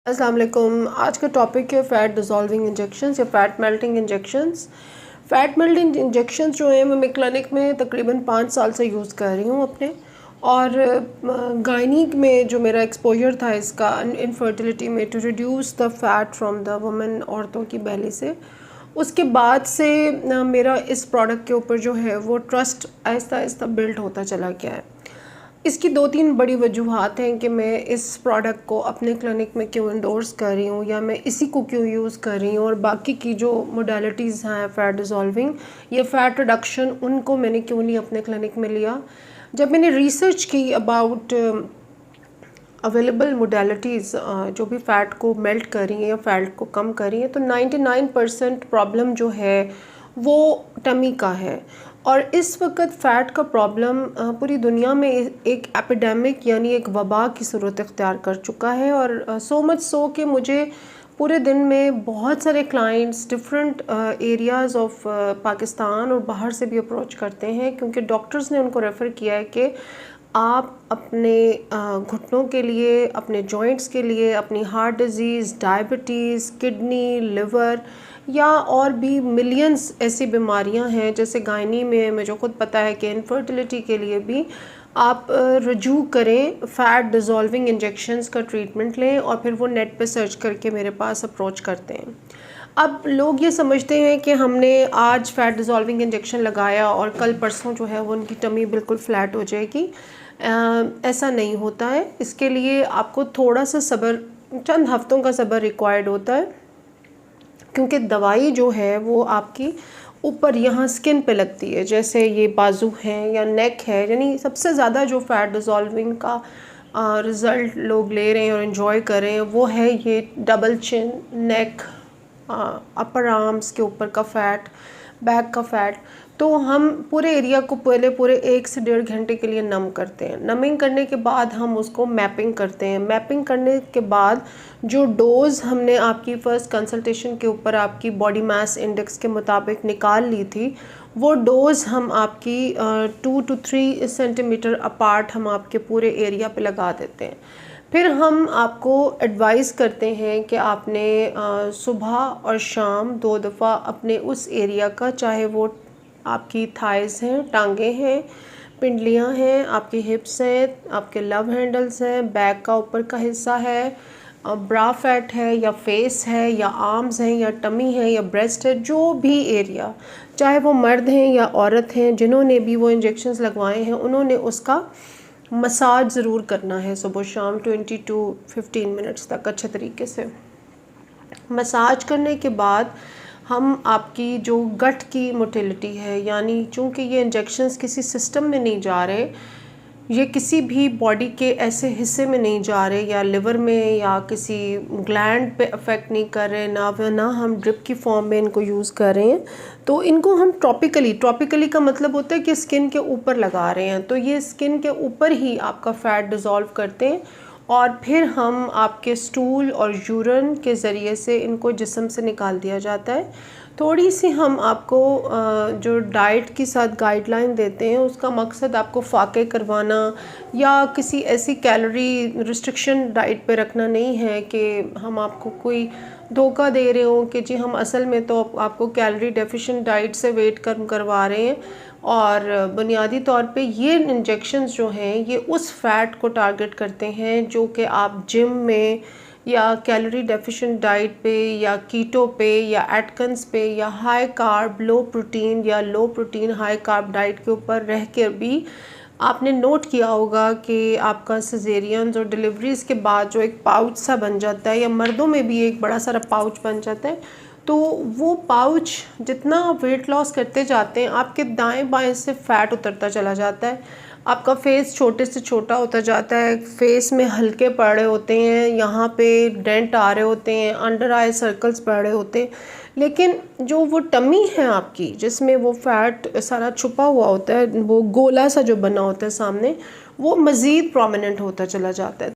अस्सलाम वालेकुम। आज का टॉपिक है फ़ैट डिज़ोल्विंग इंजेक्शंस या fat melting injections. Fat melting injections जो हैं वो मैं क्लिनिक में तकरीबन 5 साल से यूज़ कर रही हूँ अपने। और गायनीक में जो मेरा एक्सपोजर था इसका इनफर्टिलिटी में, to reduce the fat from the women, औरतों की बेली से, उसके बाद से मेरा इस प्रोडक्ट के ऊपर जो है वो ट्रस्ट आहिस्ता आहिस्ता बिल्ड होता चला गया है। इसकी 2-3 बड़ी वजूहात हैं कि मैं इस प्रोडक्ट को अपने क्लिनिक में क्यों इंडोर्स कर रही हूँ या मैं इसी को क्यों यूज़ कर रही हूँ, और बाकी की जो मोडालिटीज़ हैं फ़ैट डिज़ोल्विंग या फ़ैट रिडक्शन, उनको मैंने क्यों नहीं अपने क्लिनिक में लिया। जब मैंने रिसर्च की अबाउट अवेलेबल मोडालिटीज़ जो भी फ़ैट को मेल्ट कर रही हैं या फ़ैट को कम कर रही हैं, तो 99% प्रॉब्लम जो है वो टमी का है। और इस वक्त फ़ैट का प्रॉब्लम पूरी दुनिया में एक एपिडेमिक यानी एक वबा की सूरत इख्तियार कर चुका है। और सो मच सो कि मुझे पूरे दिन में बहुत सारे clients different areas of Pakistan और बाहर से भी अप्रोच करते हैं, क्योंकि डॉक्टर्स ने उनको रेफ़र किया है कि आप अपने घुटनों के लिए, अपने जॉइंट्स के लिए, अपनी heart disease, diabetes, kidney, liver या और भी मिलियंस ऐसी बीमारियां हैं, जैसे गायनी में मुझे खुद पता है कि इनफर्टिलिटी के लिए भी आप रजू करें, फ़ैट डिज़ोल्विंग इंजेक्शंस का ट्रीटमेंट लें और फिर वो नेट पे सर्च करके मेरे पास अप्रोच करते हैं। अब लोग ये समझते हैं कि हमने आज फ़ैट डिज़ोल्विंग इंजेक्शन लगाया और कल परसों जो है वो उनकी टमी बिल्कुल फ्लैट हो जाएगी। ऐसा नहीं होता है। इसके लिए आपको थोड़ा सा सब्र, चंद हफ्तों का सब्र रिक्वायर्ड होता है, क्योंकि दवाई जो है वो आपकी ऊपर यहाँ स्किन पे लगती है, जैसे ये बाजू है या नेक है। यानी सबसे ज़्यादा जो फ़ैट डिज़ोल्विंग का रिज़ल्ट लोग ले रहे हैं और इन्जॉय कर रहे हैं वो है ये डबल चिन, नेक, अपर आर्म्स के ऊपर का फ़ैट, बैक का फ़ैट। तो हम पूरे एरिया को पहले पूरे 1 से 1.5 घंटे के लिए नम करते हैं। नमिंग करने के बाद हम उसको मैपिंग करते हैं। मैपिंग करने के बाद जो डोज़ हमने आपकी फ़र्स्ट कंसल्टेशन के ऊपर आपकी बॉडी मास इंडेक्स के मुताबिक निकाल ली थी, वो डोज़ हम आपकी 2 to 3 सेंटीमीटर अपार्ट हम आपके पूरे एरिया पे लगा देते हैं। फिर हम आपको एडवाइस करते हैं कि आपने सुबह और शाम 2 दफ़ा अपने उस एरिया का, चाहे वो आपकी थाइस हैं, टांगे हैं, पिंडलियां हैं, आपकी हिप्स हैं, आपके लव हैंडल्स हैं, बैक का ऊपर का हिस्सा है, ब्रा फैट है या फेस है या आर्म्स हैं या टमी है या ब्रेस्ट है, जो भी एरिया, चाहे वो मर्द हैं या औरत हैं, जिन्होंने भी वो इंजेक्शंस लगवाए हैं, उन्होंने उसका मसाज ज़रूर करना है सुबह शाम 20 to 15 मिनट्स तक अच्छे तरीके से। मसाज करने के बाद हम आपकी जो गट की मोटिलिटी है, यानी चूँकि ये इंजेक्शंस किसी सिस्टम में नहीं जा रहे, ये किसी भी बॉडी के ऐसे हिस्से में नहीं जा रहे या लिवर में या किसी ग्लैंड पे अफेक्ट नहीं कर रहे, ना हम ड्रिप की फॉर्म में इनको यूज़ कर रहे हैं, तो इनको हम टॉपिकली का मतलब होता है कि स्किन के ऊपर लगा रहे हैं। तो ये स्किन के ऊपर ही आपका फ़ैट डिज़ोल्व करते हैं और फिर हम आपके स्टूल और यूरिन के ज़रिए से इनको जिस्म से निकाल दिया जाता है। थोड़ी सी हम आपको जो डाइट के साथ गाइडलाइन देते हैं, उसका मकसद आपको फाके करवाना या किसी ऐसी कैलोरी रिस्ट्रिक्शन डाइट पे रखना नहीं है कि हम आपको कोई धोखा दे रहे हो कि जी हम असल में तो आपको कैलोरी डेफिशिएंट डाइट से वेट कम करवा रहे हैं। और बुनियादी तौर पे ये इंजेक्शंस जो हैं ये उस फ़ैट को टारगेट करते हैं जो कि आप जिम में या कैलोरी डेफिशिएंट डाइट पे या कीटो पे या एटकन्स पे या हाई कार्ब लो प्रोटीन या लो प्रोटीन हाई कार्ब डाइट के ऊपर रह कर भी आपने नोट किया होगा कि आपका सिजेरियंस और डिलीवरीज़ के बाद जो एक पाउच सा बन जाता है, या मर्दों में भी एक बड़ा सारा पाउच बन जाता है, तो वो पाउच जितना आप वेट लॉस करते जाते हैं आपके दाएं बाएं से फ़ैट उतरता चला जाता है, आपका फेस छोटे से छोटा होता जाता है, फेस में हल्के पड़ रहे होते हैं, यहाँ पे डेंट आ रहे होते हैं, अंडर आई सर्कल्स पड़ रहे होते हैं, लेकिन जो वो टमी है आपकी जिसमें वो फ़ैट सारा छुपा हुआ होता है, वो गोला सा जो बना होता है सामने, वो मज़ीद प्रोमिनेंट होता चला जाता है।